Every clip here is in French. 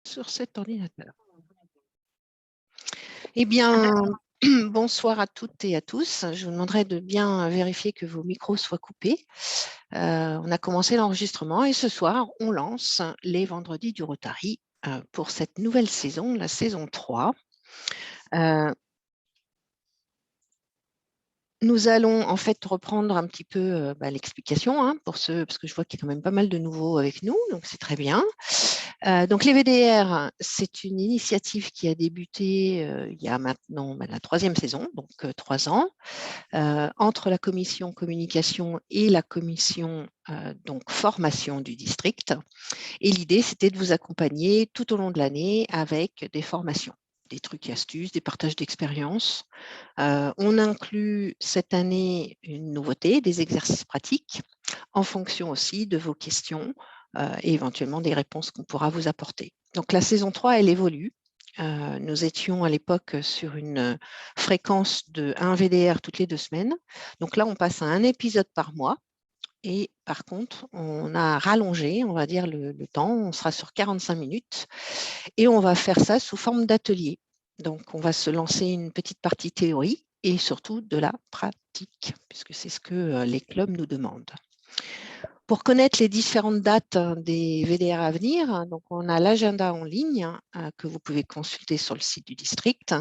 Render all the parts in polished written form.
sur cet ordinateur. Eh bien, bonsoir à toutes et à tous. Je vous demanderai de bien vérifier que vos micros soient coupés. On a commencé l'enregistrement et ce soir, on lance les vendredis du Rotary pour cette nouvelle saison, la saison 3. Nous allons en fait reprendre un petit peu l'explication parce que je vois qu'il y a quand même pas mal de nouveaux avec nous, donc c'est très bien. Donc les VDR, c'est une initiative qui a débuté il y a maintenant la 3e saison, donc 3 ans, entre la commission communication et la commission donc formation du district. Et l'idée, c'était de vous accompagner tout au long de l'année avec des formations, des trucs et astuces, des partages d'expériences. On inclut cette année une nouveauté, des exercices pratiques, en fonction aussi de vos questions et éventuellement des réponses qu'on pourra vous apporter. Donc la saison 3, elle évolue. Nous étions à l'époque sur une fréquence de 1 VDR toutes les 2 semaines. Donc là, on passe à un épisode par mois. Et par contre, on a rallongé, on va dire, le temps. On sera sur 45 minutes et on va faire ça sous forme d'atelier. Donc, on va se lancer une petite partie théorie et surtout de la pratique, puisque c'est ce que les clubs nous demandent. Pour connaître les différentes dates des VDR à venir, donc on a l'agenda en ligne que vous pouvez consulter sur le site du district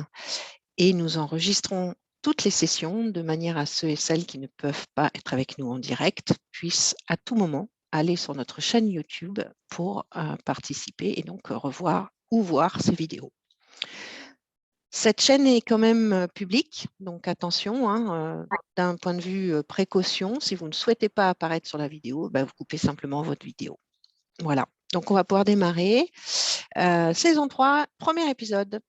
et nous enregistrons toutes les sessions de manière à ceux et celles qui ne peuvent pas être avec nous en direct puissent à tout moment aller sur notre chaîne YouTube pour participer et donc revoir ou voir ces vidéos. Cette chaîne est quand même publique, donc attention, d'un point de vue précaution, si vous ne souhaitez pas apparaître sur la vidéo, vous coupez simplement votre vidéo. Voilà, donc on va pouvoir démarrer. Saison 3, premier épisode.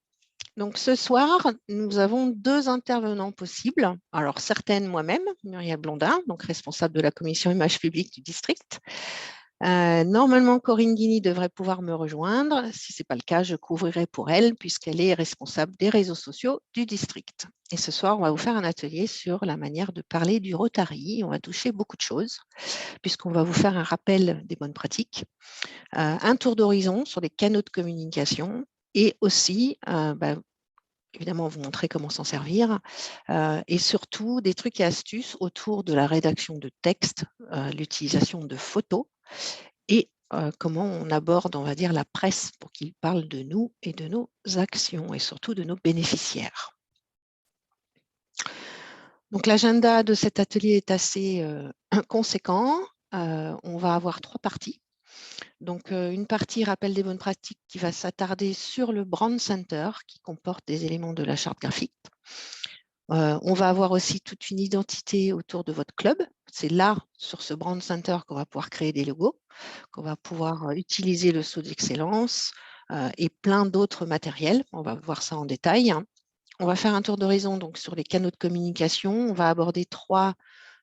Donc ce soir, nous avons 2 intervenants possibles. Alors certaines moi-même, Muriel Blondin, donc responsable de la commission image publique du district. Normalement, Corinne Guigny devrait pouvoir me rejoindre. Si ce n'est pas le cas, je couvrirai pour elle puisqu'elle est responsable des réseaux sociaux du district. Et ce soir, on va vous faire un atelier sur la manière de parler du Rotary. On va toucher beaucoup de choses puisqu'on va vous faire un rappel des bonnes pratiques, un tour d'horizon sur les canaux de communication et aussi évidemment, vous montrer comment s'en servir et surtout des trucs et astuces autour de la rédaction de textes, l'utilisation de photos et comment on aborde, on va dire, la presse pour qu'il parle de nous et de nos actions et surtout de nos bénéficiaires. Donc l'agenda de cet atelier est assez conséquent. On va avoir 3 parties. Donc, une partie rappel des bonnes pratiques qui va s'attarder sur le Brand Center qui comporte des éléments de la charte graphique. On va avoir aussi toute une identité autour de votre club. C'est là, sur ce Brand Center, qu'on va pouvoir créer des logos, qu'on va pouvoir utiliser le sceau d'excellence et plein d'autres matériels. On va voir ça en détail. On va faire un tour d'horizon donc sur les canaux de communication. On va aborder 3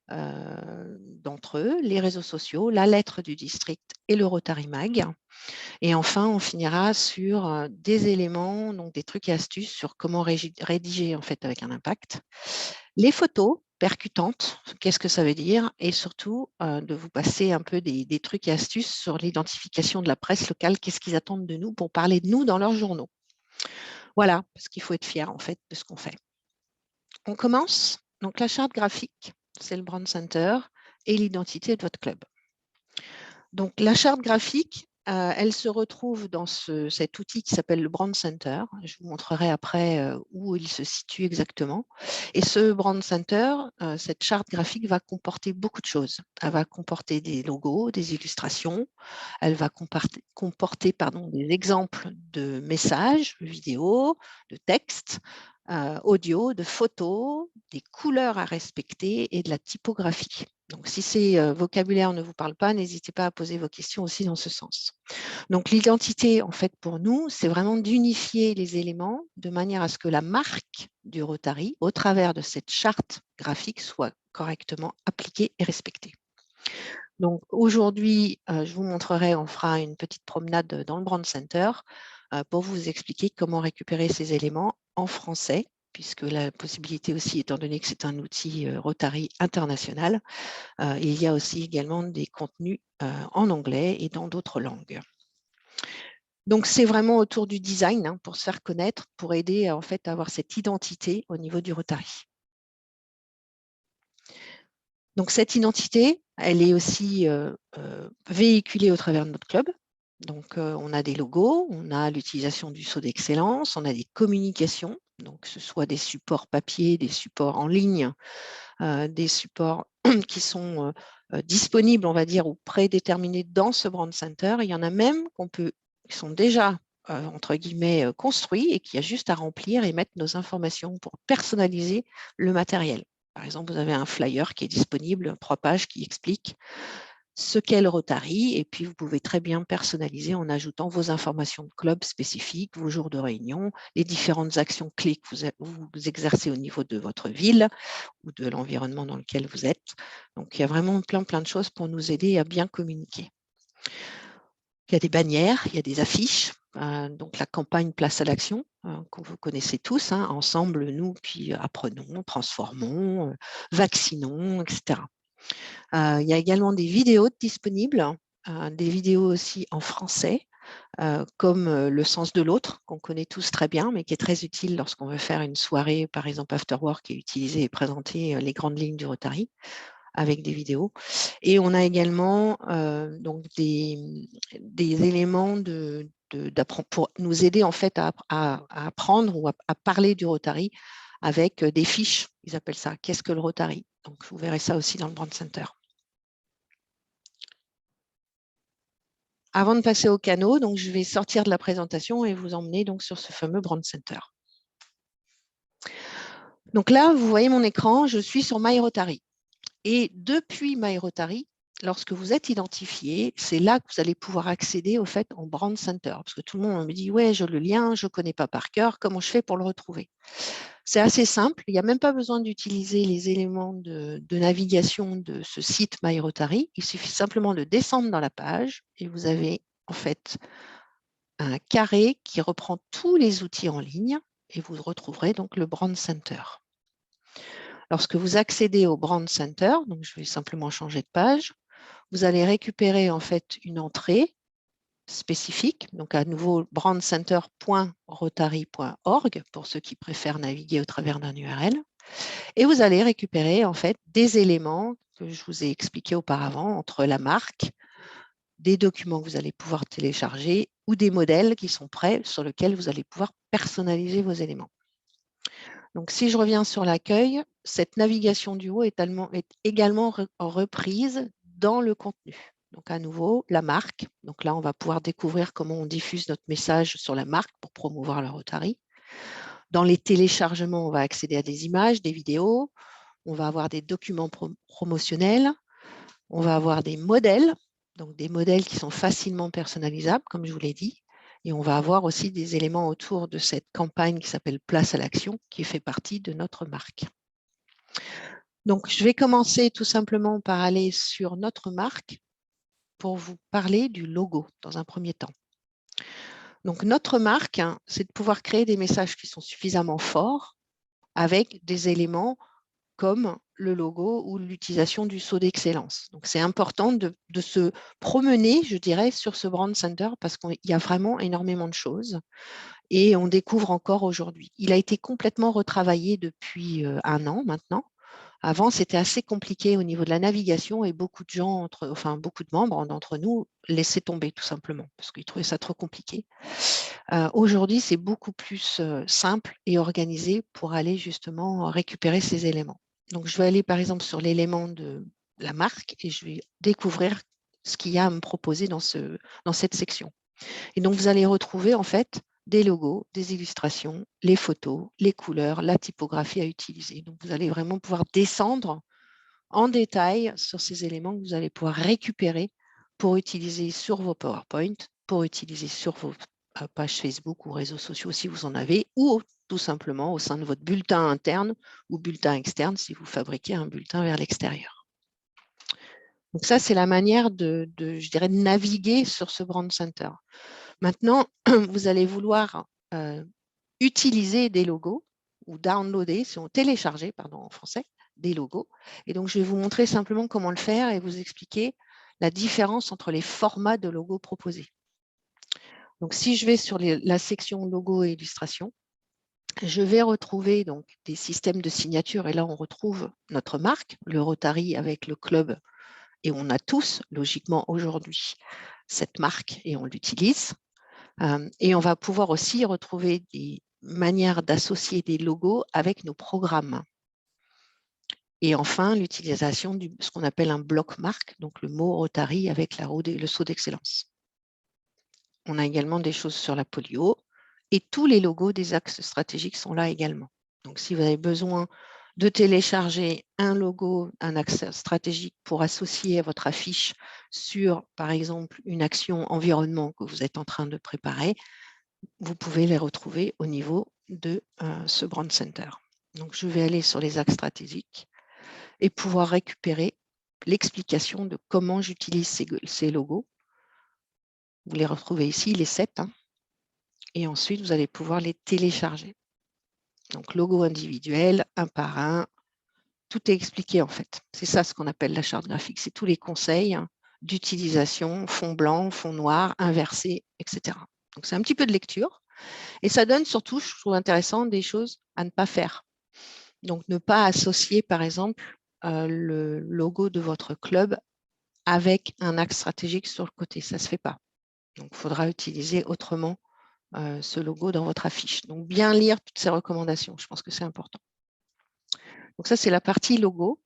d'entre eux, les réseaux sociaux, la lettre du district et le Rotary Mag. Et enfin, on finira sur des éléments, donc des trucs et astuces sur comment rédiger en fait avec un impact. Les photos percutantes, qu'est-ce que ça veut dire? Et surtout, de vous passer un peu des trucs et astuces sur l'identification de la presse locale, qu'est-ce qu'ils attendent de nous pour parler de nous dans leurs journaux. Voilà, parce qu'il faut être fier en fait de ce qu'on fait. On commence. Donc la charte graphique, c'est le Brand Center et l'identité de votre club. Donc la charte graphique, elle se retrouve dans cet outil qui s'appelle le Brand Center. Je vous montrerai après où il se situe exactement. Et ce Brand Center, cette charte graphique va comporter beaucoup de choses. Elle va comporter des logos, des illustrations. Elle va comporter des exemples de messages, vidéos, de textes, audio, de photos, des couleurs à respecter et de la typographie. Donc, si ces vocabulaires ne vous parlent pas, n'hésitez pas à poser vos questions aussi dans ce sens. Donc, l'identité, en fait, pour nous, c'est vraiment d'unifier les éléments de manière à ce que la marque du Rotary, au travers de cette charte graphique, soit correctement appliquée et respectée. Donc, aujourd'hui, je vous montrerai, on fera une petite promenade dans le Brand Center pour vous expliquer comment récupérer ces éléments en français, puisque la possibilité aussi, étant donné que c'est un outil Rotary international, il y a aussi également des contenus en anglais et dans d'autres langues. Donc, c'est vraiment autour du design hein, pour se faire connaître, pour aider en fait, à avoir cette identité au niveau du Rotary. Donc, cette identité, elle est aussi véhiculée au travers de notre club. Donc, on a des logos, on a l'utilisation du sceau d'excellence, on a des communications, donc que ce soit des supports papier, des supports en ligne, des supports qui sont disponibles, on va dire, ou prédéterminés dans ce brand center. Il y en a même qui sont déjà, entre guillemets, construits et qu'il y a juste à remplir et mettre nos informations pour personnaliser le matériel. Par exemple, vous avez un flyer qui est disponible, 3 pages qui explique ce qu'est le Rotary, et puis vous pouvez très bien personnaliser en ajoutant vos informations de club spécifiques, vos jours de réunion, les différentes actions clés que vous exercez au niveau de votre ville ou de l'environnement dans lequel vous êtes. Donc, il y a vraiment plein de choses pour nous aider à bien communiquer. Il y a des bannières, il y a des affiches, donc la campagne Place à l'action, que vous connaissez tous, hein, ensemble, nous, puis apprenons, transformons, vaccinons, etc. Il y a également des vidéos disponibles, des vidéos aussi en français, comme le sens de l'autre, qu'on connaît tous très bien, mais qui est très utile lorsqu'on veut faire une soirée, par exemple After Work, et utiliser et présenter les grandes lignes du Rotary avec des vidéos. Et on a également donc des éléments pour nous aider en fait à apprendre ou à parler du Rotary avec des fiches, ils appellent ça. Qu'est-ce que le Rotary? Donc, vous verrez ça aussi dans le Brand Center. Avant de passer au canot, donc je vais sortir de la présentation et vous emmener donc sur ce fameux Brand Center. Donc là, vous voyez mon écran, je suis sur My Rotary. Et depuis My Rotary, lorsque vous êtes identifié, c'est là que vous allez pouvoir accéder au fait en Brand Center. Parce que tout le monde me dit, ouais, j'ai le lien, je ne connais pas par cœur, comment je fais pour le retrouver? C'est assez simple, il n'y a même pas besoin d'utiliser les éléments de navigation de ce site My Rotary. Il suffit simplement de descendre dans la page et vous avez en fait un carré qui reprend tous les outils en ligne et vous retrouverez donc le Brand Center. Lorsque vous accédez au Brand Center, donc je vais simplement changer de page, vous allez récupérer en fait une entrée spécifique, donc à nouveau brandcenter.rotary.org pour ceux qui préfèrent naviguer au travers d'un URL, et vous allez récupérer en fait des éléments que je vous ai expliqués auparavant entre la marque, des documents que vous allez pouvoir télécharger ou des modèles qui sont prêts sur lesquels vous allez pouvoir personnaliser vos éléments. Donc, si je reviens sur l'accueil, cette navigation du haut est également reprise dans le contenu. Donc, à nouveau, la marque. Donc là, on va pouvoir découvrir comment on diffuse notre message sur la marque pour promouvoir le Rotary. Dans les téléchargements, on va accéder à des images, des vidéos. On va avoir des documents promotionnels. On va avoir des modèles, donc des modèles qui sont facilement personnalisables, comme je vous l'ai dit. Et on va avoir aussi des éléments autour de cette campagne qui s'appelle Place à l'action, qui fait partie de notre marque. Donc, je vais commencer tout simplement par aller sur notre marque pour vous parler du logo dans un premier temps. Donc, notre marque, hein, c'est de pouvoir créer des messages qui sont suffisamment forts avec des éléments comme le logo ou l'utilisation du sceau d'excellence. Donc, c'est important de se promener, je dirais, sur ce Brand Center parce qu'il y a vraiment énormément de choses et on découvre encore aujourd'hui. Il a été complètement retravaillé depuis 1 an maintenant. Avant, c'était assez compliqué au niveau de la navigation et beaucoup de gens, beaucoup de membres d'entre nous laissaient tomber tout simplement parce qu'ils trouvaient ça trop compliqué. Aujourd'hui, c'est beaucoup plus simple et organisé pour aller justement récupérer ces éléments. Donc, je vais aller par exemple sur l'élément de la marque et je vais découvrir ce qu'il y a à me proposer dans cette section. Et donc, vous allez retrouver en fait des logos, des illustrations, les photos, les couleurs, la typographie à utiliser. Donc, vous allez vraiment pouvoir descendre en détail sur ces éléments que vous allez pouvoir récupérer pour utiliser sur vos PowerPoint, pour utiliser sur vos pages Facebook ou réseaux sociaux si vous en avez, ou tout simplement au sein de votre bulletin interne ou bulletin externe si vous fabriquez un bulletin vers l'extérieur. Donc ça, c'est la manière je dirais, de naviguer sur ce Brand Center. Maintenant, vous allez vouloir utiliser des logos ou downloader, télécharger, pardon, en français, des logos. Et donc, je vais vous montrer simplement comment le faire et vous expliquer la différence entre les formats de logos proposés. Donc, si je vais sur la section logo et illustration, je vais retrouver donc des systèmes de signature et là, on retrouve notre marque, le Rotary avec le club et on a tous, logiquement, aujourd'hui, cette marque et on l'utilise. Et on va pouvoir aussi retrouver des manières d'associer des logos avec nos programmes. Et enfin, l'utilisation de ce qu'on appelle un bloc marque, donc le mot Rotary avec le sceau d'excellence. On a également des choses sur la polio et tous les logos des axes stratégiques sont là également. Donc, si vous avez besoin de télécharger un logo, un axe stratégique pour associer à votre affiche sur, par exemple, une action environnement que vous êtes en train de préparer, vous pouvez les retrouver au niveau de ce Brand Center. Donc, je vais aller sur les axes stratégiques et pouvoir récupérer l'explication de comment j'utilise ces logos. Vous les retrouvez ici, les 7. Et ensuite, vous allez pouvoir les télécharger. Donc, logo individuel, un par un, tout est expliqué en fait. C'est ça ce qu'on appelle la charte graphique. C'est tous les conseils d'utilisation, fond blanc, fond noir, inversé, etc. Donc, c'est un petit peu de lecture. Et ça donne surtout, je trouve intéressant, des choses à ne pas faire. Donc, ne pas associer, par exemple, le logo de votre club avec un axe stratégique sur le côté. Ça ne se fait pas. Donc, il faudra utiliser autrement ce logo dans votre affiche. Donc, bien lire toutes ces recommandations. Je pense que c'est important. Donc, ça, c'est la partie logo.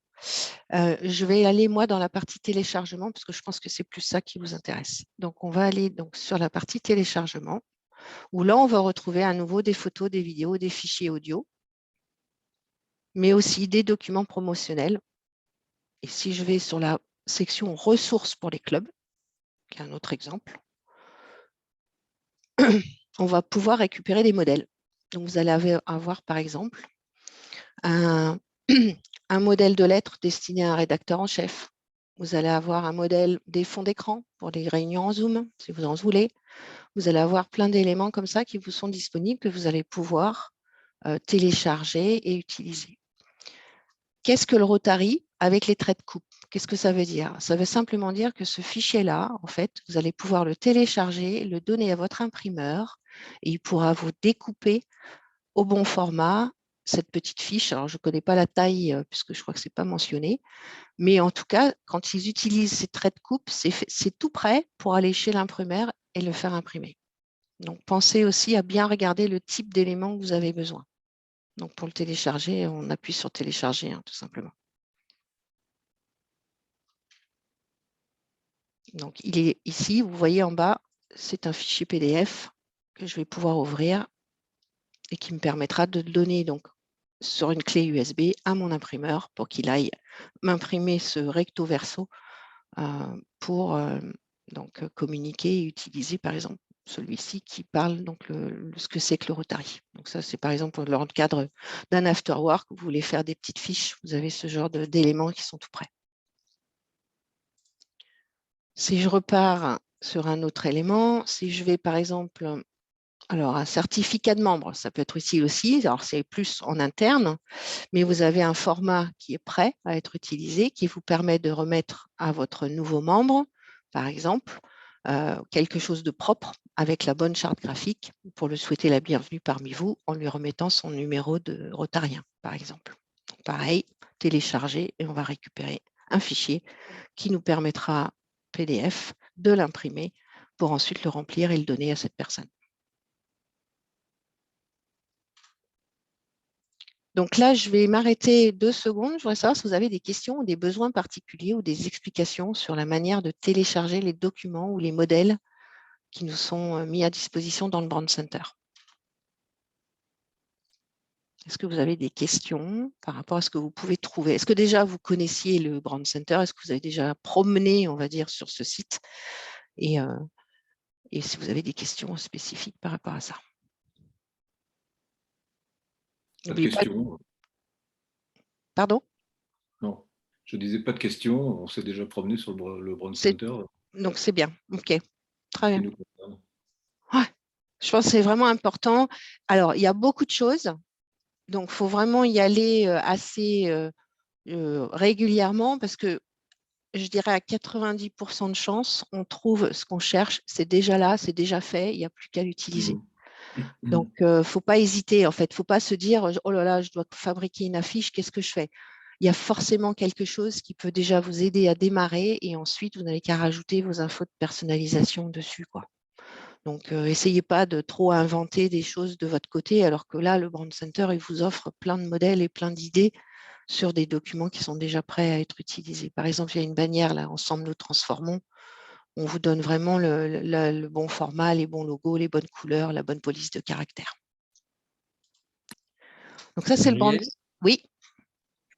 Je vais aller, moi, dans la partie téléchargement, parce que je pense que c'est plus ça qui vous intéresse. Donc, on va aller donc, sur la partie téléchargement, où là, on va retrouver à nouveau des photos, des vidéos, des fichiers audio, mais aussi des documents promotionnels. Et si je vais sur la section ressources pour les clubs, qui est un autre exemple, on va pouvoir récupérer des modèles. Donc, vous allez avoir, par exemple, un modèle de lettres destiné à un rédacteur en chef. Vous allez avoir un modèle des fonds d'écran pour les réunions en Zoom, si vous en voulez. Vous allez avoir plein d'éléments comme ça qui vous sont disponibles, que vous allez pouvoir télécharger et utiliser. Qu'est-ce que le Rotary avec les traits de coupe? Qu'est-ce que ça veut dire? Ça veut simplement dire que ce fichier-là, en fait, vous allez pouvoir le télécharger, le donner à votre imprimeur et il pourra vous découper au bon format cette petite fiche. Alors, je ne connais pas la taille puisque je crois que ce n'est pas mentionné, mais en tout cas, quand ils utilisent ces traits de coupe, c'est tout prêt pour aller chez l'imprimeur et le faire imprimer. Donc, pensez aussi à bien regarder le type d'éléments que vous avez besoin. Donc, pour le télécharger, on appuie sur télécharger, tout simplement. Donc, il est ici, vous voyez en bas, c'est un fichier PDF que je vais pouvoir ouvrir et qui me permettra de le donner donc, sur une clé USB à mon imprimeur pour qu'il aille m'imprimer ce recto verso pour donc, communiquer et utiliser, par exemple, celui-ci qui parle donc ce que c'est que le Rotary. Donc ça, c'est par exemple dans le cadre d'un afterwork, vous voulez faire des petites fiches, vous avez ce genre d'éléments qui sont tout prêts. Si je repars sur un autre élément, si je vais par exemple, alors un certificat de membre, ça peut être utile aussi, alors c'est plus en interne, mais vous avez un format qui est prêt à être utilisé, qui vous permet de remettre à votre nouveau membre, par exemple, quelque chose de propre avec la bonne charte graphique pour le souhaiter la bienvenue parmi vous en lui remettant son numéro de rotarien, par exemple. Donc, pareil, télécharger et on va récupérer un fichier qui nous permettra, PDF, de l'imprimer pour ensuite le remplir et le donner à cette personne. Donc là, je vais m'arrêter 2 secondes. Je voudrais savoir si vous avez des questions ou des besoins particuliers ou des explications sur la manière de télécharger les documents ou les modèles qui nous sont mis à disposition dans le Brand Center. Est-ce que vous avez des questions par rapport à ce que vous pouvez trouver? Est-ce que déjà vous connaissiez le Brand Center? Est-ce que vous avez déjà promené, on va dire, sur ce site? Et si vous avez des questions spécifiques par rapport à ça. Pas de questions. Pardon? Non, je disais pas de questions. On s'est déjà promené sur le Brand Center. Donc, c'est bien. OK. Très bien. Nous concerne. Ouais. Je pense que c'est vraiment important. Alors, il y a beaucoup de choses. Donc, il faut vraiment y aller assez régulièrement parce que je dirais à 90% de chance, on trouve ce qu'on cherche. C'est déjà là, c'est déjà fait, il n'y a plus qu'à l'utiliser. Donc, il ne faut pas hésiter, en fait. Il ne faut pas se dire, oh là là, je dois fabriquer une affiche, qu'est-ce que je fais? Il y a forcément quelque chose qui peut déjà vous aider à démarrer et ensuite, vous n'avez qu'à rajouter vos infos de personnalisation dessus, quoi. Donc, essayez pas de trop inventer des choses de votre côté, alors que là, le Brand Center, il vous offre plein de modèles et plein d'idées sur des documents qui sont déjà prêts à être utilisés. Par exemple, il y a une bannière, là, Ensemble nous transformons. On vous donne vraiment le bon format, les bons logos, les bonnes couleurs, la bonne police de caractère. Donc ça, c'est le brand. Oui.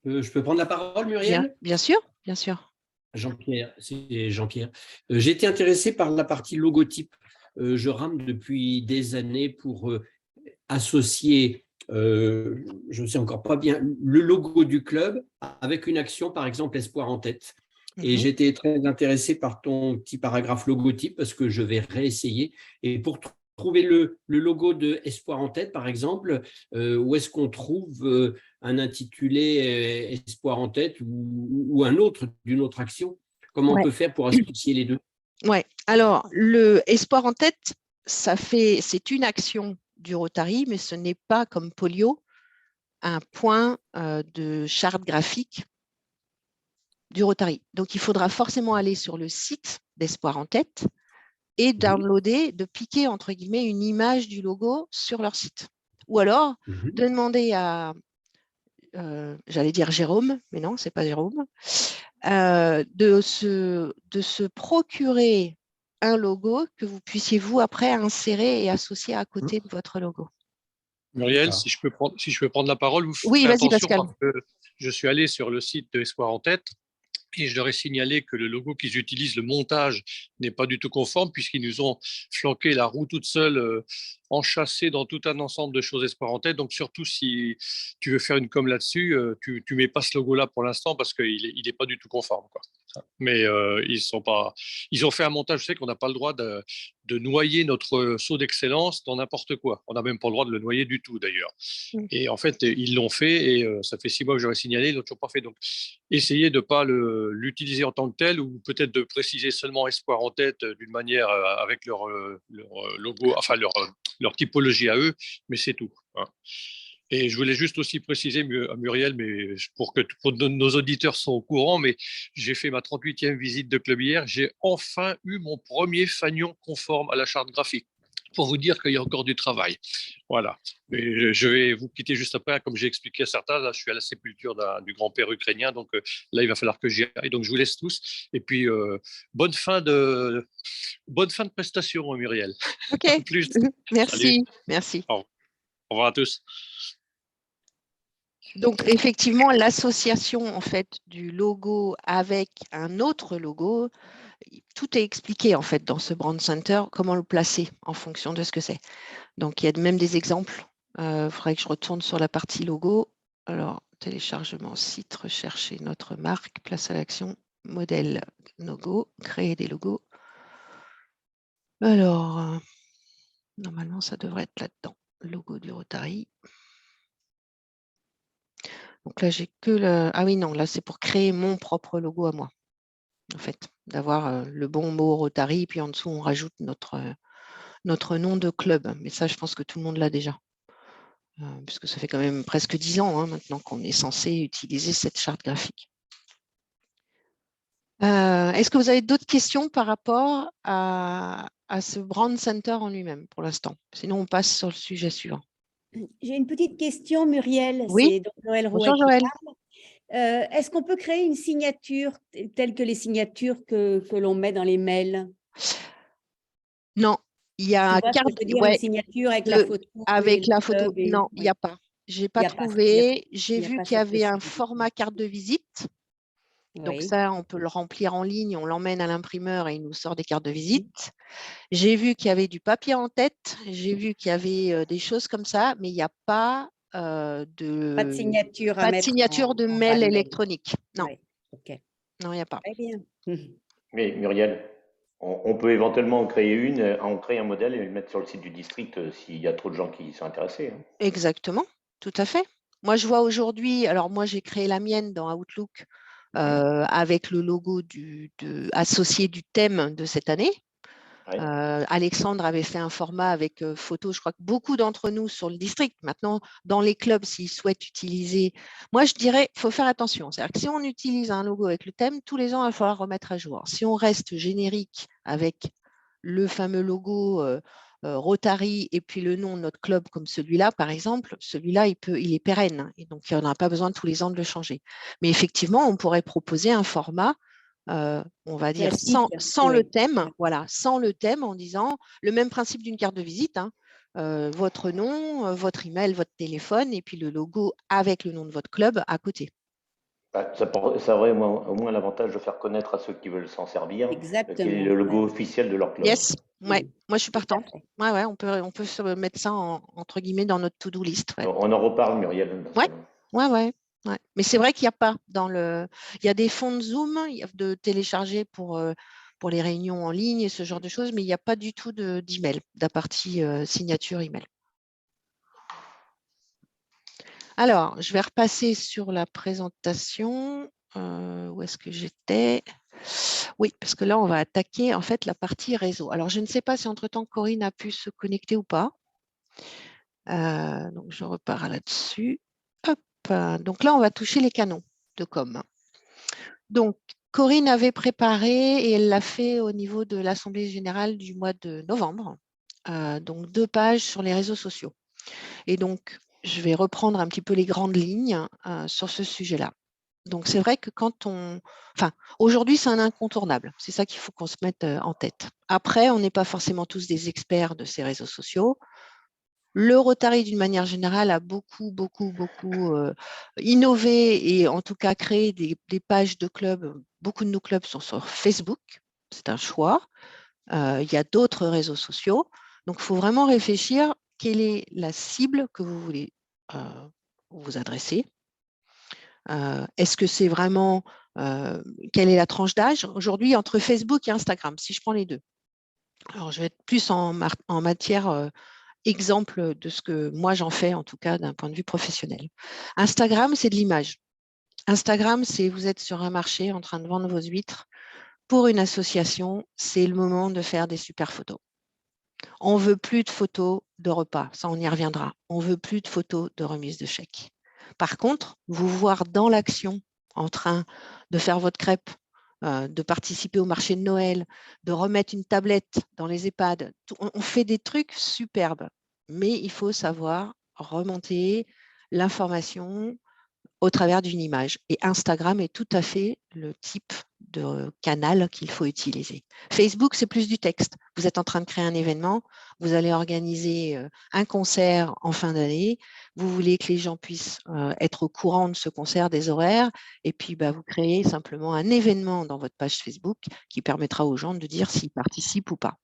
Je peux prendre la parole, Muriel? Bien sûr, bien sûr. Jean-Pierre, c'est Jean-Pierre. J'ai été intéressé par la partie logotype. Je rame depuis des années pour associer, je ne sais encore pas bien, le logo du club avec une action, par exemple, Espoir en tête. Et j'étais très intéressé par ton petit paragraphe logotype parce que je vais réessayer. Et pour trouver le logo de Espoir en tête, par exemple, où est-ce qu'on trouve un intitulé Espoir en tête ou un autre d'une autre action? Comment on peut faire pour associer les deux? Ouais. Alors, le Espoir en tête, c'est une action du Rotary, mais ce n'est pas comme Polio un point de charte graphique du Rotary. Donc, il faudra forcément aller sur le site d'Espoir en tête et downloader, de piquer, entre guillemets, une image du logo sur leur site. Ou alors, de demander à, j'allais dire Jérôme, mais non, ce n'est pas Jérôme, de se procurer un logo que vous puissiez, vous, après, insérer et associer à côté de votre logo. Muriel, si je peux prendre la parole, vous Oui, ferez vas-y, attention Pascal. parce que je suis allé sur le site de Espoir en tête et je leur ai signalé que le logo qu'ils utilisent, le montage, n'est pas du tout conforme puisqu'ils nous ont flanqué la roue toute seule, enchâssée dans tout un ensemble de choses Espoir en tête. Donc surtout si tu veux faire une com là-dessus, tu mets pas ce logo-là pour l'instant parce qu'il est pas du tout conforme, quoi. Mais ils ont fait un montage. Je sais qu'on n'a pas le droit de noyer notre saut d'excellence dans n'importe quoi. On n'a même pas le droit de le noyer du tout d'ailleurs. Et en fait, ils l'ont fait et ça fait 6 mois que j'aurais signalé, ils l'ont toujours pas fait. Donc, essayez de ne pas l'utiliser en tant que tel ou peut-être de préciser seulement Espoir en tête d'une manière avec leur logo, enfin leur typologie à eux, mais c'est tout, hein. Et je voulais juste aussi préciser à Muriel, mais pour nos auditeurs soient au courant, mais j'ai fait ma 38e visite de club hier. J'ai enfin eu mon premier fanion conforme à la charte graphique, pour vous dire qu'il y a encore du travail. Voilà. Mais je vais vous quitter juste après. Comme j'ai expliqué à certains, là, je suis à la sépulture du grand-père ukrainien. Donc là, il va falloir que j'y aille. Donc je vous laisse tous. Et puis, bonne fin de prestation, Muriel. OK. À plus. Merci. Salut. Merci. Au revoir à tous. Donc, effectivement, l'association en fait du logo avec un autre logo, tout est expliqué en fait dans ce Brand Center, comment le placer en fonction de ce que c'est. Donc, il y a même des exemples. Il faudrait que je retourne sur la partie logo. Alors, téléchargement, site, rechercher notre marque, place à l'action, modèle, logo, créer des logos. Alors, normalement, ça devrait être là-dedans. Logo du Rotary. Donc là, j'ai que le… Ah oui, non, là, c'est pour créer mon propre logo à moi, en fait, d'avoir le bon mot Rotary, puis en dessous, on rajoute notre nom de club. Mais ça, je pense que tout le monde l'a déjà, puisque ça fait quand même presque 10 ans maintenant qu'on est censé utiliser cette charte graphique. Est-ce que vous avez d'autres questions par rapport à ce Brand Center en lui-même pour l'instant? Sinon, on passe sur le sujet suivant. J'ai une petite question, Muriel. Oui. C'est donc Noël Rouet Bonjour, Joël. qui parle. Est-ce qu'on peut créer une signature telle que les signatures que l'on met dans les mails? Non, il y a une signature avec la photo. Avec la photo. Non, il n'y a pas. Je n'ai pas trouvé. J'ai vu qu'il y avait un format carte de visite. Donc ça, on peut le remplir en ligne, on l'emmène à l'imprimeur et il nous sort des cartes de visite. J'ai vu qu'il y avait du papier en tête, j'ai vu qu'il y avait des choses comme ça, mais il n'y a pas de signature de mail électronique. Non. Ouais. Okay. Non, il n'y a pas. Très bien. Mais Muriel, on peut éventuellement en créer un modèle et le mettre sur le site du district s'il y a trop de gens qui sont intéressés. Exactement, tout à fait. Moi, je vois aujourd'hui, alors moi, j'ai créé la mienne dans Outlook. avec le logo associé du thème de cette année. Ouais. Alexandre avait fait un format avec photo, je crois que beaucoup d'entre nous sur le district. Maintenant, dans les clubs, s'ils souhaitent utiliser, moi je dirais, il faut faire attention. C'est-à-dire que si on utilise un logo avec le thème, tous les ans, il va falloir remettre à jour. Si on reste générique avec le fameux logo Rotary et puis le nom de notre club comme celui-là, par exemple, celui-là, il est pérenne. Et donc, on n'a pas besoin tous les ans de le changer. Mais effectivement, on pourrait proposer un format on va dire sans le thème, voilà, sans le thème, en disant le même principe d'une carte de visite, hein, votre nom, votre email, votre téléphone, et puis le logo avec le nom de votre club à côté. Ça aurait au moins l'avantage de faire connaître à ceux qui veulent s'en servir Exactement, quel est le logo officiel de leur club. Yes, ouais, moi je suis partante. Ouais, on peut se mettre ça entre guillemets dans notre to-do list. Ouais. On en reparle, Muriel. Ouais. Mais c'est vrai qu'il n'y a pas il y a des fonds de Zoom de télécharger pour les réunions en ligne et ce genre de choses, mais il n'y a pas du tout d'email, de la partie signature email. Alors, je vais repasser sur la présentation. Où est-ce que j'étais? Oui, parce que là, on va attaquer en fait la partie réseau. Alors, je ne sais pas si entre-temps Corinne a pu se connecter ou pas. Donc, je repars là-dessus. Donc là, on va toucher les canaux de com. Donc, Corinne avait préparé et elle l'a fait au niveau de l'Assemblée générale du mois de novembre. Donc, 2 pages sur les réseaux sociaux. Et donc, je vais reprendre un petit peu les grandes lignes sur ce sujet-là. Donc, c'est vrai que aujourd'hui, c'est un incontournable. C'est ça qu'il faut qu'on se mette en tête. Après, on n'est pas forcément tous des experts de ces réseaux sociaux. Le Rotary, d'une manière générale, a beaucoup innové et en tout cas créé des pages de clubs. Beaucoup de nos clubs sont sur Facebook. C'est un choix. Il y a d'autres réseaux sociaux. Donc, il faut vraiment réfléchir quelle est la cible que vous voulez vous adresser. Est-ce que c'est vraiment quelle est la tranche d'âge aujourd'hui entre Facebook et Instagram, si je prends les deux? Alors, je vais être plus en matière exemple de ce que moi j'en fais, en tout cas d'un point de vue professionnel. Instagram, c'est de l'image. Instagram, c'est vous êtes sur un marché en train de vendre vos huîtres. Pour une association, c'est le moment de faire des super photos. On ne veut plus de photos de repas, ça on y reviendra. On ne veut plus de photos de remise de chèques. Par contre, vous voir dans l'action, en train de faire votre crêpe, de participer au marché de Noël, de remettre une tablette dans les EHPAD, on fait des trucs superbes, mais il faut savoir remonter l'information au travers d'une image. Et Instagram est tout à fait le type de canal qu'il faut utiliser. Facebook, c'est plus du texte. Vous êtes en train de créer un événement, vous allez organiser un concert en fin d'année, vous voulez que les gens puissent être au courant de ce concert, des horaires, et puis vous créez simplement un événement dans votre page Facebook qui permettra aux gens de dire s'ils participent ou pas.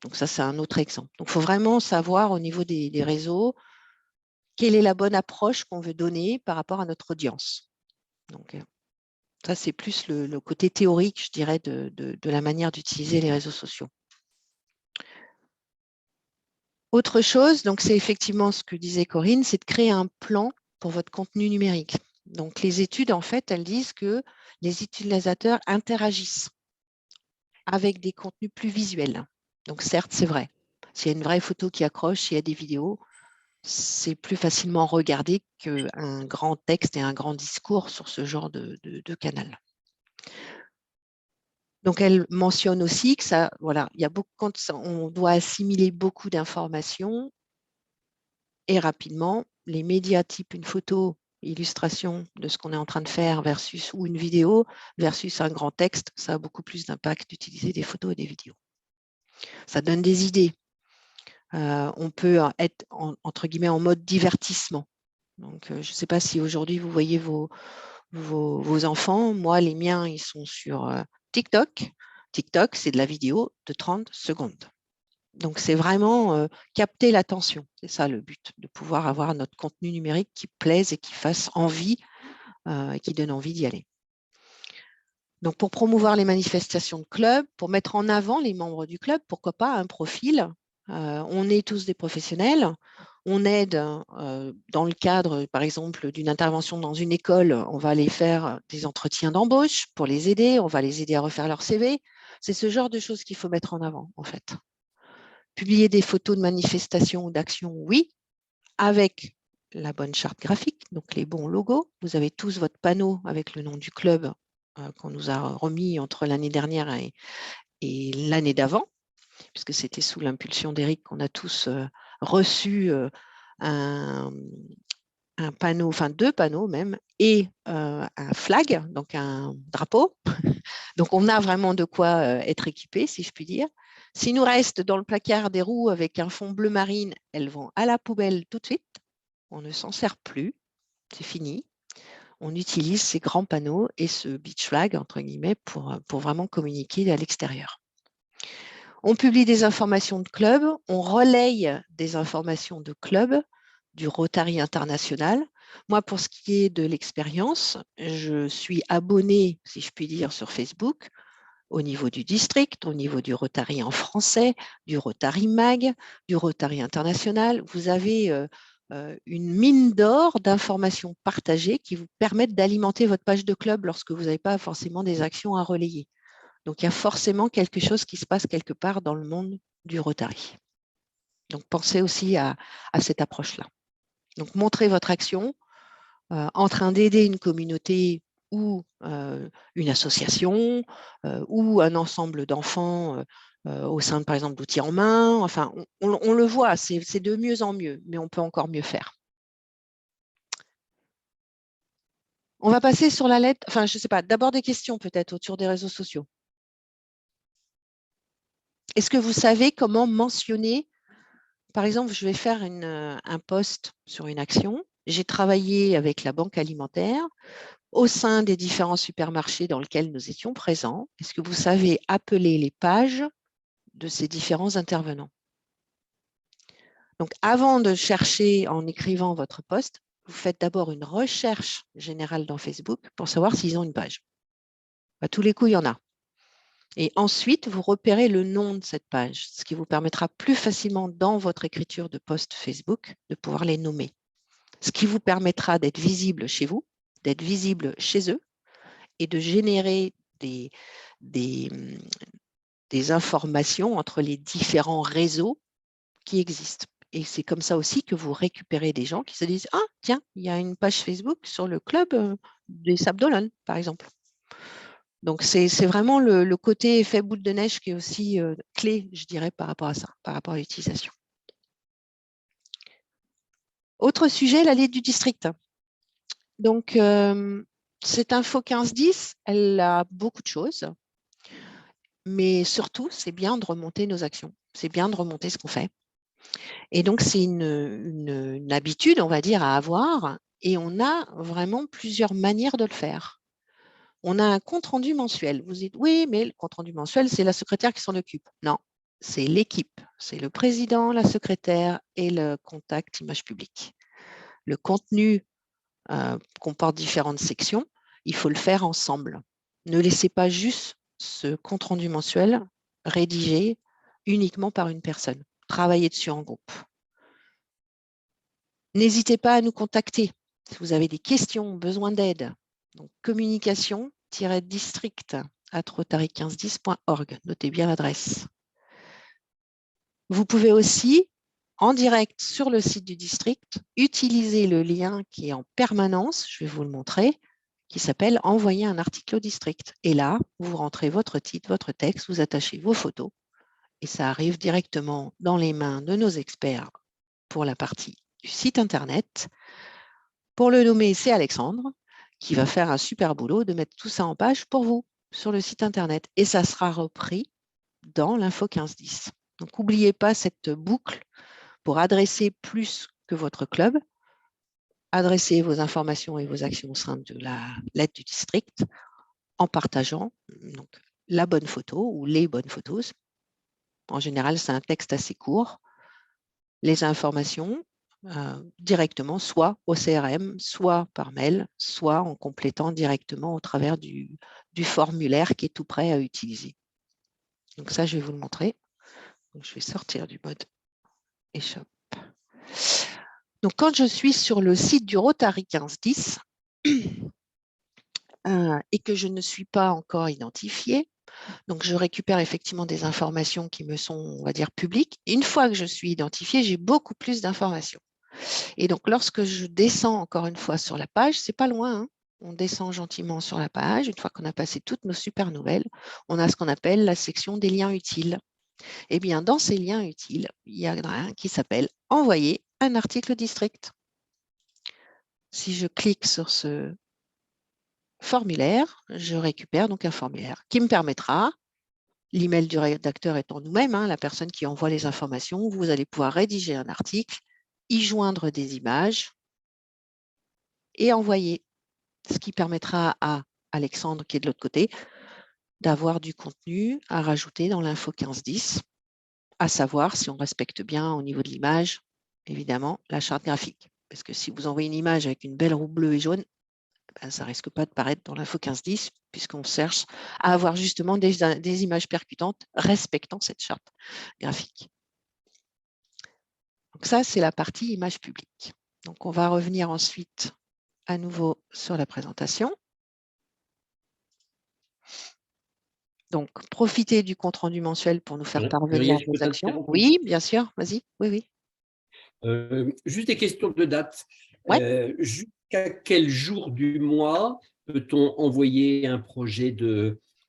Donc ça, c'est un autre exemple. Donc, il faut vraiment savoir au niveau des réseaux, quelle est la bonne approche qu'on veut donner par rapport à notre audience. Donc, ça, c'est plus le côté théorique, je dirais, de la manière d'utiliser les réseaux sociaux. Autre chose, donc c'est effectivement ce que disait Corinne, c'est de créer un plan pour votre contenu numérique. Donc, les études, en fait, elles disent que les utilisateurs interagissent avec des contenus plus visuels. Donc, certes, c'est vrai. S'il y a une vraie photo qui accroche, s'il y a des vidéos, c'est plus facilement regardé qu'un grand texte et un grand discours sur ce genre de canal. Donc, elle mentionne aussi que ça, voilà, il y a beaucoup, quand on doit assimiler beaucoup d'informations et rapidement, les médias type une photo, illustration de ce qu'on est en train de faire versus ou une vidéo versus un grand texte, ça a beaucoup plus d'impact d'utiliser des photos et des vidéos. Ça donne des idées. On peut être entre guillemets en mode divertissement. Donc, je ne sais pas si aujourd'hui vous voyez vos enfants. Moi, les miens, ils sont sur TikTok. TikTok, c'est de la vidéo de 30 secondes. Donc, c'est vraiment capter l'attention. C'est ça le but, de pouvoir avoir notre contenu numérique qui plaise et qui fasse envie et qui donne envie d'y aller. Donc, pour promouvoir les manifestations de club, pour mettre en avant les membres du club, pourquoi pas un profil. On est tous des professionnels. On aide dans le cadre, par exemple, d'une intervention dans une école, on va aller faire des entretiens d'embauche pour les aider, on va les aider à refaire leur CV. C'est ce genre de choses qu'il faut mettre en avant, en fait. Publier des photos de manifestations ou d'actions, oui, avec la bonne charte graphique, donc les bons logos. Vous avez tous votre panneau avec le nom du club qu'on nous a remis entre l'année dernière et l'année d'avant, puisque c'était sous l'impulsion d'Éric qu'on a tous reçu un panneau, enfin 2 panneaux même, et un flag, donc un drapeau. Donc, on a vraiment de quoi être équipé, si je puis dire. S'il nous reste dans le placard des roues avec un fond bleu marine, elles vont à la poubelle tout de suite. On ne s'en sert plus, c'est fini. On utilise ces grands panneaux et ce beach flag, entre guillemets, pour vraiment communiquer à l'extérieur. On publie des informations de club, on relaye des informations de club, du Rotary International. Moi, pour ce qui est de l'expérience, je suis abonnée, si je puis dire, sur Facebook, au niveau du district, au niveau du Rotary en français, du Rotary Mag, du Rotary International. Vous avez une mine d'or d'informations partagées qui vous permettent d'alimenter votre page de club lorsque vous n'avez pas forcément des actions à relayer. Donc, il y a forcément quelque chose qui se passe quelque part dans le monde du Rotary. Donc, pensez aussi à cette approche-là. Donc, montrez votre action en train d'aider une communauté ou une association ou un ensemble d'enfants au sein, par exemple, d'outils en main. Enfin, on le voit, c'est de mieux en mieux, mais on peut encore mieux faire. On va passer sur la lettre, enfin, je ne sais pas, d'abord des questions peut-être autour des réseaux sociaux. Est-ce que vous savez comment mentionner, par exemple, je vais faire un post sur une action. J'ai travaillé avec la banque alimentaire au sein des différents supermarchés dans lesquels nous étions présents. Est-ce que vous savez appeler les pages de ces différents intervenants? Donc, avant de chercher en écrivant votre post, vous faites d'abord une recherche générale dans Facebook pour savoir s'ils ont une page. À tous les coups, il y en a. Et ensuite, vous repérez le nom de cette page, ce qui vous permettra plus facilement dans votre écriture de post Facebook de pouvoir les nommer. Ce qui vous permettra d'être visible chez vous, d'être visible chez eux et de générer des informations entre les différents réseaux qui existent. Et c'est comme ça aussi que vous récupérez des gens qui se disent « Ah, tiens, il y a une page Facebook sur le club des Sables d'Olonne, par exemple. » Donc, c'est vraiment le côté effet boule de neige qui est aussi clé, je dirais, par rapport à ça, par rapport à l'utilisation. Autre sujet, la lettre du district. Donc, cette info 1510, elle a beaucoup de choses, mais surtout, c'est bien de remonter nos actions, c'est bien de remonter ce qu'on fait. Et donc, c'est une habitude, on va dire, à avoir, et on a vraiment plusieurs manières de le faire. On a un compte-rendu mensuel. Vous dites, oui, mais le compte-rendu mensuel, c'est la secrétaire qui s'en occupe. Non, c'est l'équipe. C'est le président, la secrétaire et le contact image publique. Le contenu comporte différentes sections. Il faut le faire ensemble. Ne laissez pas juste ce compte-rendu mensuel rédigé uniquement par une personne. Travaillez dessus en groupe. N'hésitez pas à nous contacter si vous avez des questions, besoin d'aide. Donc, communication-district@rotary1510.org. Notez bien l'adresse. Vous pouvez aussi, en direct sur le site du district, utiliser le lien qui est en permanence, je vais vous le montrer, qui s'appelle « Envoyer un article au district ». Et là, vous rentrez votre titre, votre texte, vous attachez vos photos et ça arrive directement dans les mains de nos experts pour la partie du site internet. Pour le nommer, c'est Alexandre qui va faire un super boulot de mettre tout ça en page pour vous sur le site internet et ça sera repris dans l'info 1510. Donc, n'oubliez pas cette boucle pour adresser plus que votre club, adresser vos informations et vos actions au sein de la lettre du district en partageant donc, la bonne photo ou les bonnes photos. En général, c'est un texte assez court. Les informations directement, soit au CRM, soit par mail, soit en complétant directement au travers du formulaire qui est tout prêt à utiliser. Donc ça, je vais vous le montrer. Donc, je vais sortir du mode échoppe. Donc, quand je suis sur le site du Rotary 1510 et que je ne suis pas encore identifiée, donc je récupère effectivement des informations qui me sont, on va dire, publiques. Une fois que je suis identifiée, j'ai beaucoup plus d'informations. Et donc, lorsque je descends encore une fois sur la page, c'est pas loin, hein. On descend gentiment sur la page. Une fois qu'on a passé toutes nos super nouvelles, on a ce qu'on appelle la section des liens utiles. Eh bien, dans ces liens utiles, il y en a un qui s'appelle « Envoyer un article district ». Si je clique sur ce formulaire, je récupère donc un formulaire qui me permettra, l'email du rédacteur étant nous-mêmes, hein, la personne qui envoie les informations, vous allez pouvoir rédiger un article, y joindre des images et envoyer, ce qui permettra à Alexandre, qui est de l'autre côté, d'avoir du contenu à rajouter dans l'info 1510, à savoir si on respecte bien au niveau de l'image, évidemment, la charte graphique. Parce que si vous envoyez une image avec une belle roue bleue et jaune, ben, ça ne risque pas de paraître dans l'info 1510, puisqu'on cherche à avoir justement des images percutantes respectant cette charte graphique. Donc ça, c'est la partie image publique. Donc on va revenir ensuite à nouveau sur la présentation. Donc, profitez du compte-rendu mensuel pour nous faire parvenir Muriel, je vos peux actions. t'interrompre? Oui, bien sûr, vas-y. Oui, oui. Juste des questions de date. Ouais. Jusqu'à quel jour du mois peut-on envoyer un projet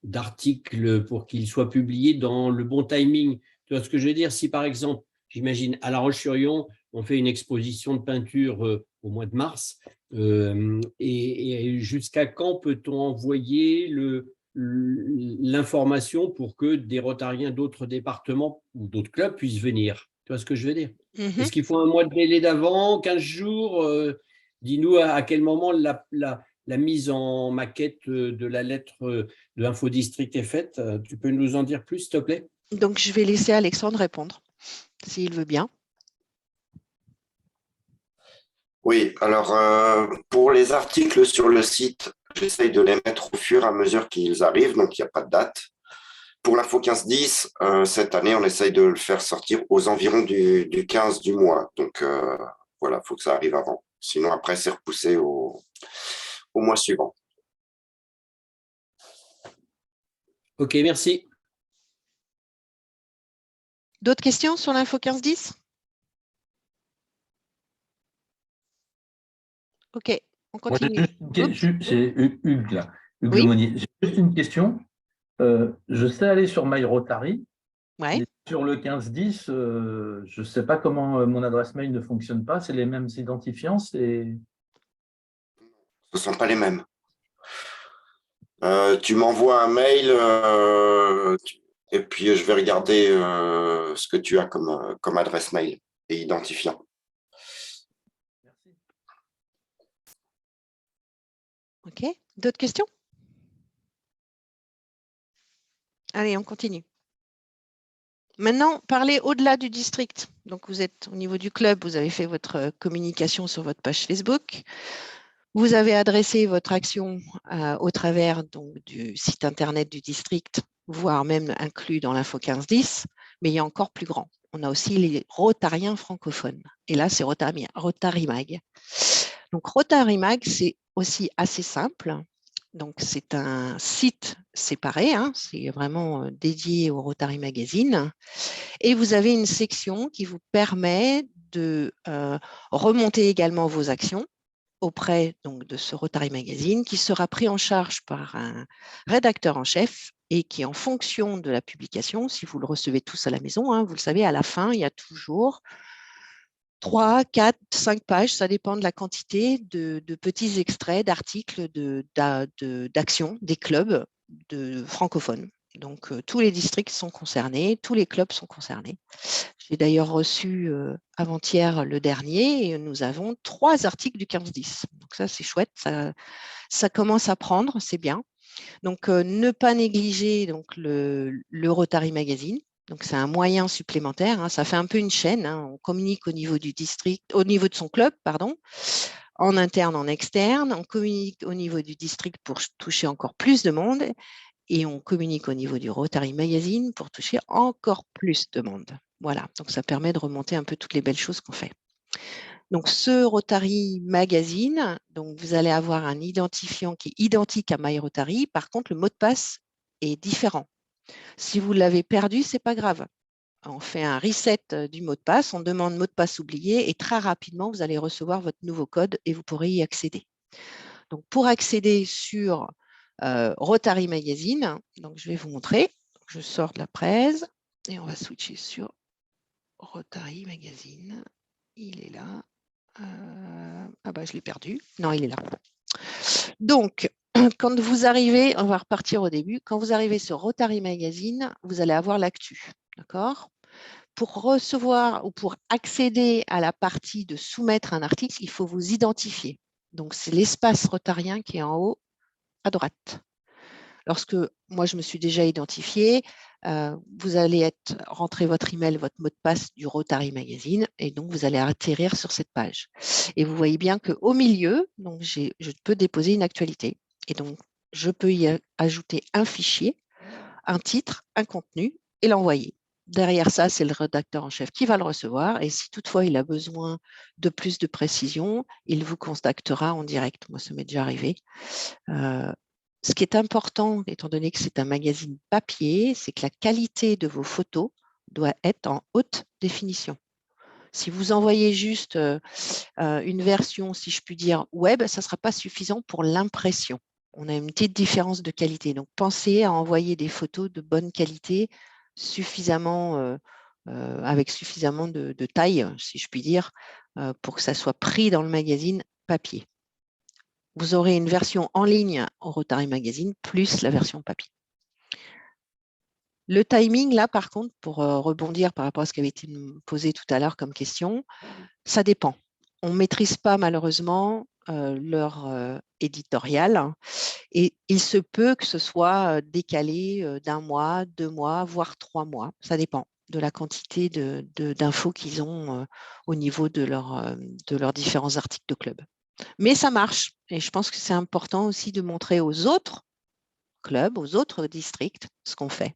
d'article pour qu'il soit publié dans le bon timing? Tu vois ce que je veux dire? Si par exemple, j'imagine à La Roche-sur-Yon, on fait une exposition de peinture au mois de mars, et jusqu'à quand peut-on envoyer l'information pour que des Rotariens d'autres départements ou d'autres clubs puissent venir? Tu vois ce que je veux dire? Mhm. Est-ce qu'il faut un mois de délai d'avant, 15 jours? Dis-nous à quel moment la mise en maquette de la lettre de Infodistrict est faite. Tu peux nous en dire plus, s'il te plaît? Donc, je vais laisser Alexandre répondre, s'il veut bien. Oui, alors pour les articles sur le site, j'essaye de les mettre au fur et à mesure qu'ils arrivent, donc il n'y a pas de date. Pour l'info 1510, cette année, on essaye de le faire sortir aux environs du 15 du mois. Donc voilà, il faut que ça arrive avant. Sinon, après, c'est repoussé au mois suivant. Ok, merci. D'autres questions sur l'info 1510? Ok, on Moi, continue. c'est Hugues, là. Hugues Oui. Lemonnier. J'ai juste une question. Je sais aller sur My Rotary, Ouais. mais sur le 1510, je ne sais pas comment mon adresse mail ne fonctionne pas. C'est les mêmes identifiants. Ce ne sont pas les mêmes. Tu m'envoies un mail et puis je vais regarder ce que tu as comme adresse mail et identifiant. Merci. Ok, d'autres questions? Allez, on continue. Maintenant, parlez au-delà du district. Donc, vous êtes au niveau du club, vous avez fait votre communication sur votre page Facebook. Vous avez adressé votre action au travers donc, du site internet du district, voire même inclus dans l'info 1510, mais il y a encore plus grand. On a aussi les Rotariens francophones. Et là, c'est Rotary Mag. Donc, Rotary Mag, c'est aussi assez simple. Donc, c'est un site séparé, hein, c'est vraiment dédié au Rotary Magazine. Et vous avez une section qui vous permet de remonter également vos actions auprès donc, de ce Rotary Magazine qui sera pris en charge par un rédacteur en chef et qui, en fonction de la publication, si vous le recevez tous à la maison, hein, vous le savez, à la fin, il y a toujours 3, 4, 5 pages, ça dépend de la quantité de petits extraits d'articles d'actions des clubs francophones. Donc, tous les districts sont concernés, tous les clubs sont concernés. J'ai d'ailleurs reçu avant-hier le dernier et nous avons 3 articles du 15-10. Donc ça, c'est chouette, ça commence à prendre, c'est bien. Donc, ne pas négliger donc, le Rotary Magazine. Donc, c'est un moyen supplémentaire. Hein, ça fait un peu une chaîne. Hein, on communique au niveau du district, au niveau de son club, pardon, en interne, en externe. On communique au niveau du district pour toucher encore plus de monde. Et on communique au niveau du Rotary Magazine pour toucher encore plus de monde. Voilà, donc ça permet de remonter un peu toutes les belles choses qu'on fait. Donc, ce Rotary Magazine, donc vous allez avoir un identifiant qui est identique à My Rotary. Par contre, le mot de passe est différent. Si vous l'avez perdu, ce n'est pas grave. On fait un reset du mot de passe, on demande mot de passe oublié et très rapidement, vous allez recevoir votre nouveau code et vous pourrez y accéder. Donc, pour accéder sur Rotary Magazine, donc je vais vous montrer. Je sors de la presse et on va switcher sur Rotary Magazine. Il est là. Ah bah je l'ai perdu. Non, il est là. Donc, quand vous arrivez, on va repartir au début. Quand vous arrivez sur Rotary Magazine, vous allez avoir l'actu. D'accord ? Pour recevoir ou pour accéder à la partie de soumettre un article, il faut vous identifier. Donc, c'est l'espace rotarien qui est en haut à droite. Lorsque moi, je me suis déjà identifiée, vous allez rentrer votre email, votre mot de passe du Rotary Magazine et donc vous allez atterrir sur cette page. Et vous voyez bien qu'au milieu, donc je peux déposer une actualité. Et donc, je peux y ajouter un fichier, un titre, un contenu et l'envoyer. Derrière ça, c'est le rédacteur en chef qui va le recevoir. Et si toutefois il a besoin de plus de précision, il vous contactera en direct. Moi, ça m'est déjà arrivé. Ce qui est important, étant donné que c'est un magazine papier, c'est que la qualité de vos photos doit être en haute définition. Si vous envoyez juste une version, si je puis dire, web, ça ne sera pas suffisant pour l'impression. On a une petite différence de qualité. Donc, pensez à envoyer des photos de bonne qualité, avec suffisamment de taille, si je puis dire, pour que ça soit pris dans le magazine papier. Vous aurez une version en ligne au Rotary Magazine, plus la version papier. Le timing, là, par contre, pour rebondir par rapport à ce qui avait été posé tout à l'heure comme question, ça dépend. On ne maîtrise pas, malheureusement, leur éditorial. Et il se peut que ce soit décalé d'1 mois, 2 mois, voire 3 mois. Ça dépend de la quantité d'infos qu'ils ont au niveau de leurs différents articles de club. Mais ça marche. Et je pense que c'est important aussi de montrer aux autres clubs, aux autres districts, ce qu'on fait.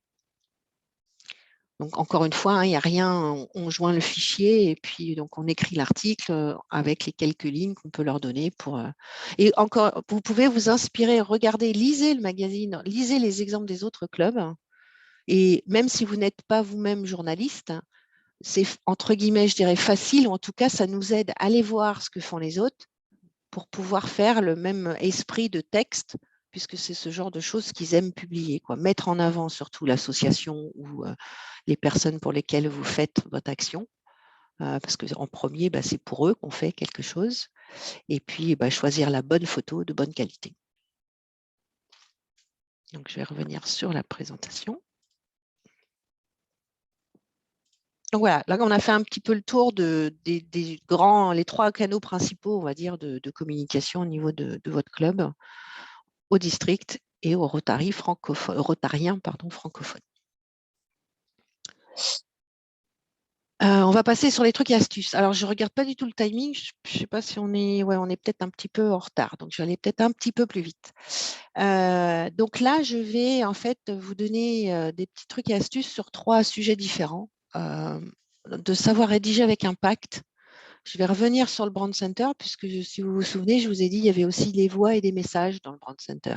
Donc, encore une fois, il n'y a rien, on joint le fichier et puis donc on écrit l'article avec les quelques lignes qu'on peut leur donner. Et encore, vous pouvez vous inspirer, regarder, lisez le magazine, lisez les exemples des autres clubs. Et même si vous n'êtes pas vous-même journaliste, c'est entre guillemets, je dirais facile, ou en tout cas, ça nous aide à aller voir ce que font les autres pour pouvoir faire le même esprit de texte, puisque c'est ce genre de choses qu'ils aiment publier, quoi. Mettre en avant surtout l'association ou les personnes pour lesquelles vous faites votre action, parce qu'en premier, c'est pour eux qu'on fait quelque chose, et puis choisir la bonne photo de bonne qualité. Donc, je vais revenir sur la présentation. Donc voilà, là on a fait un petit peu le tour les 3 canaux principaux, on va dire, de communication au niveau de votre club, au district et au rotarien francophone. On va passer sur les trucs et astuces. Alors, je ne regarde pas du tout le timing. Je ne sais pas si on est peut-être un petit peu en retard. Donc, je vais aller peut-être un petit peu plus vite. Donc là, je vais en fait vous donner des petits trucs et astuces sur 3 sujets différents. De savoir rédiger avec impact. Je vais revenir sur le Brand Center, puisque si vous vous souvenez, je vous ai dit il y avait aussi des voix et des messages dans le Brand Center.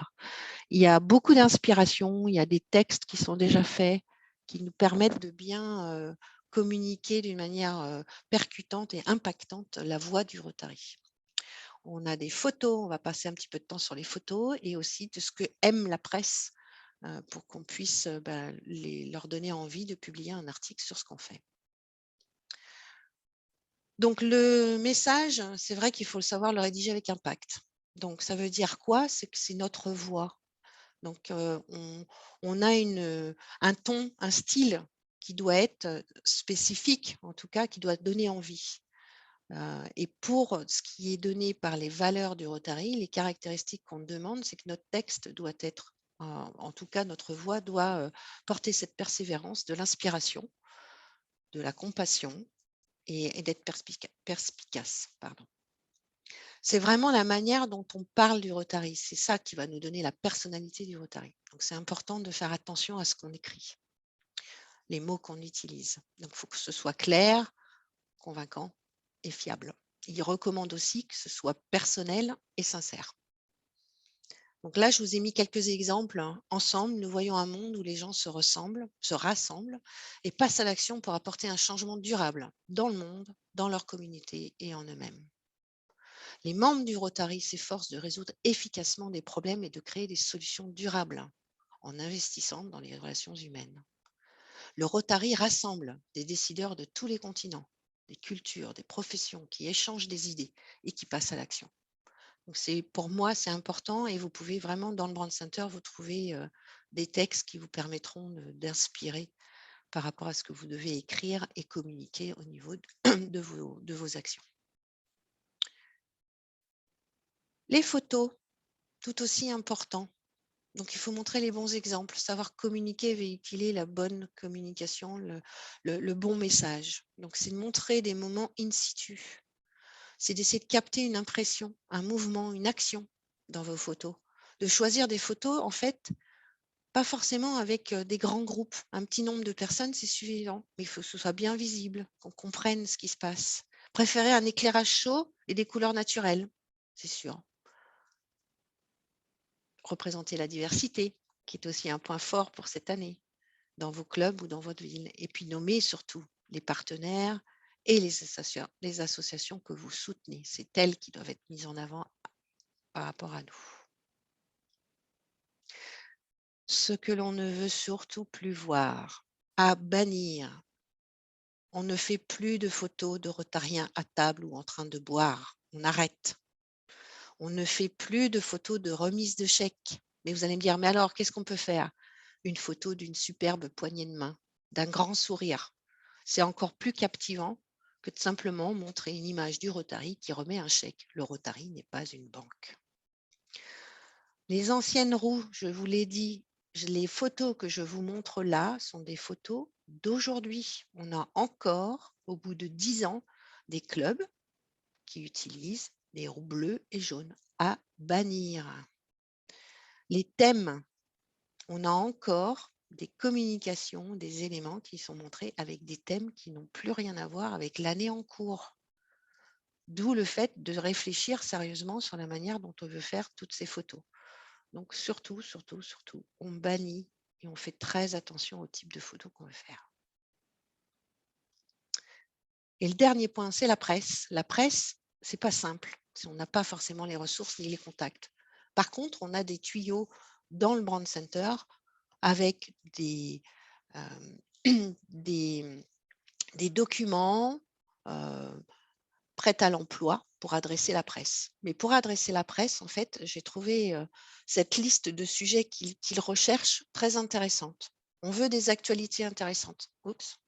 Il y a beaucoup d'inspiration, il y a des textes qui sont déjà faits, qui nous permettent de bien communiquer d'une manière percutante et impactante la voix du Rotary. On a des photos, on va passer un petit peu de temps sur les photos et aussi de ce que aime la presse pour qu'on puisse leur donner envie de publier un article sur ce qu'on fait. Donc, le message, c'est vrai qu'il faut le savoir le rédiger avec impact. Donc, ça veut dire quoi? C'est que c'est notre voix. Donc, on a un ton, un style qui doit être spécifique, en tout cas, qui doit donner envie. Et pour ce qui est donné par les valeurs du Rotary, les caractéristiques qu'on demande, c'est que notre texte doit être, en tout cas, notre voix doit porter cette persévérance, de l'inspiration, de la compassion, et d'être perspicace. C'est vraiment la manière dont on parle du Rotary. C'est ça qui va nous donner la personnalité du Rotary. Donc, c'est important de faire attention à ce qu'on écrit, les mots qu'on utilise. Donc, il faut que ce soit clair, convaincant et fiable. il recommande aussi que ce soit personnel et sincère. Donc là, je vous ai mis quelques exemples. Ensemble, nous voyons un monde où les gens se rassemblent et passent à l'action pour apporter un changement durable dans le monde, dans leur communauté et en eux-mêmes. Les membres du Rotary s'efforcent de résoudre efficacement des problèmes et de créer des solutions durables en investissant dans les relations humaines. Le Rotary rassemble des décideurs de tous les continents, des cultures, des professions qui échangent des idées et qui passent à l'action. Donc pour moi, c'est important et vous pouvez vraiment, dans le Brand Center, vous trouver des textes qui vous permettront d'inspirer par rapport à ce que vous devez écrire et communiquer au niveau de vos actions. Les photos, tout aussi important. Donc, il faut montrer les bons exemples, savoir communiquer, véhiculer la bonne communication, le bon message. Donc, c'est de montrer des moments in situ. C'est d'essayer de capter une impression, un mouvement, une action dans vos photos. De choisir des photos, en fait, pas forcément avec des grands groupes. Un petit nombre de personnes, c'est suffisant. Mais il faut que ce soit bien visible, qu'on comprenne ce qui se passe. Préférez un éclairage chaud et des couleurs naturelles, c'est sûr. Représenter la diversité, qui est aussi un point fort pour cette année, dans vos clubs ou dans votre ville. Et puis nommer surtout les partenaires et les associations que vous soutenez. C'est elles qui doivent être mises en avant par rapport à nous. Ce que l'on ne veut surtout plus voir, à bannir. On ne fait plus de photos de rotariens à table ou en train de boire. On arrête. On ne fait plus de photos de remise de chèques. Mais vous allez me dire, mais alors, qu'est-ce qu'on peut faire? Une photo d'une superbe poignée de main, d'un grand sourire. C'est encore plus captivant que de simplement montrer une image du Rotary qui remet un chèque. Le Rotary n'est pas une banque. Les anciennes roues, je vous l'ai dit, les photos que je vous montre là sont des photos d'aujourd'hui. On a encore, au bout de 10 ans, des clubs qui utilisent des roues bleues et jaunes à bannir. Les thèmes, on a encore des communications, des éléments qui sont montrés avec des thèmes qui n'ont plus rien à voir avec l'année en cours. D'où le fait de réfléchir sérieusement sur la manière dont on veut faire toutes ces photos. Donc surtout, on bannit et on fait très attention au type de photos qu'on veut faire. Et le dernier point, c'est la presse. La presse, c'est pas simple. On n'a pas forcément les ressources ni les contacts. Par contre, on a des tuyaux dans le Brand Center avec des documents prêts à l'emploi pour adresser la presse. Mais pour adresser la presse, en fait, j'ai trouvé cette liste de sujets qu'ils recherchent très intéressante. On veut des actualités intéressantes. Oups.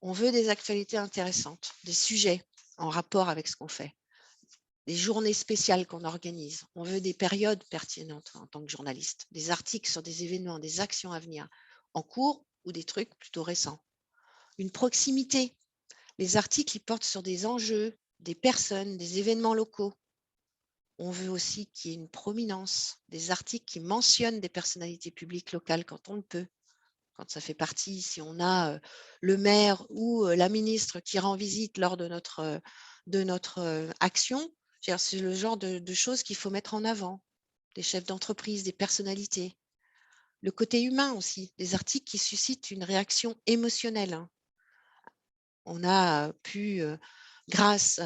On veut des actualités intéressantes, des sujets en rapport avec ce qu'on fait, des journées spéciales qu'on organise. On veut des périodes pertinentes en tant que journaliste, des articles sur des événements, des actions à venir, en cours ou des trucs plutôt récents. Une proximité. Les articles, ils portent sur des enjeux, des personnes, des événements locaux. On veut aussi qu'il y ait une prominence, des articles qui mentionnent des personnalités publiques locales quand on le peut. Quand ça fait partie, si on a le maire ou la ministre qui rend visite lors de notre action, c'est le genre de choses qu'il faut mettre en avant. Des chefs d'entreprise, des personnalités. Le côté humain aussi, des articles qui suscitent une réaction émotionnelle. On a pu, grâce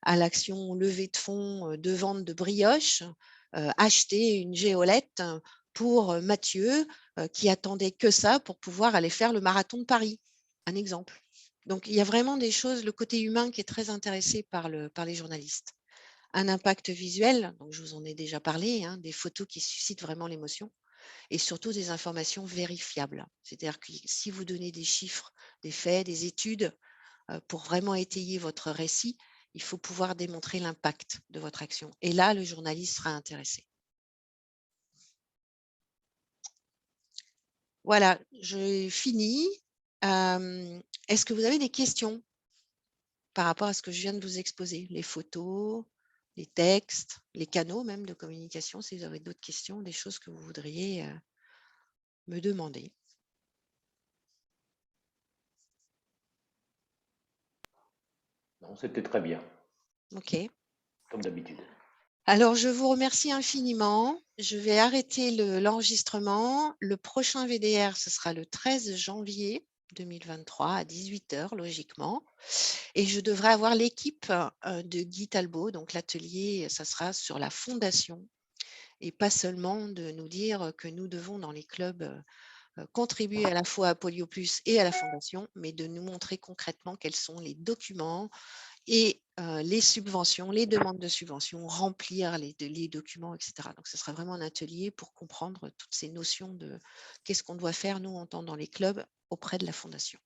à l'action levée de fonds de vente de brioches, acheter une géolette pour Mathieu, qui attendait que ça pour pouvoir aller faire le marathon de Paris, un exemple. Donc, il y a vraiment des choses, le côté humain qui est très intéressé par les journalistes. Un impact visuel, donc je vous en ai déjà parlé, hein, des photos qui suscitent vraiment l'émotion et surtout des informations vérifiables. C'est-à-dire que si vous donnez des chiffres, des faits, des études, pour vraiment étayer votre récit, il faut pouvoir démontrer l'impact de votre action. Et là, le journaliste sera intéressé. Voilà, j'ai fini. Est-ce que vous avez des questions par rapport à ce que je viens de vous exposer? Les photos, les textes, les canaux même de communication, si vous avez d'autres questions, des choses que vous voudriez me demander. Non, c'était très bien, OK. comme d'habitude. Alors, je vous remercie infiniment. Je vais arrêter l'enregistrement. Le prochain VDR, ce sera le 13 janvier 2023 à 18h, logiquement. Et je devrais avoir l'équipe de Guy Talbot. Donc, l'atelier, ça sera sur la fondation et pas seulement de nous dire que nous devons, dans les clubs, contribuer à la fois à Polio Plus et à la fondation, mais de nous montrer concrètement quels sont les documents et les subventions, les demandes de subventions, remplir les documents, etc. Donc, ce sera vraiment un atelier pour comprendre toutes ces notions de qu'est-ce qu'on doit faire, nous, en tant dans les clubs, auprès de la Fondation.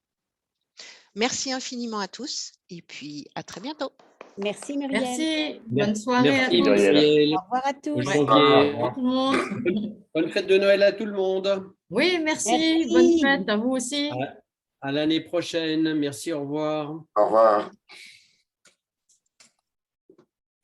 Merci infiniment à tous et puis à très bientôt. Merci Muriel. Merci. Bonne soirée Merci, à tous. Muriel. Au revoir à tous. Bonne Ouais. janvier. Tout le monde. Bonne fête de Noël à tout le monde. Oui, merci. Merci. Bonne fête à vous aussi. À l'année prochaine. Merci, au revoir. Au revoir.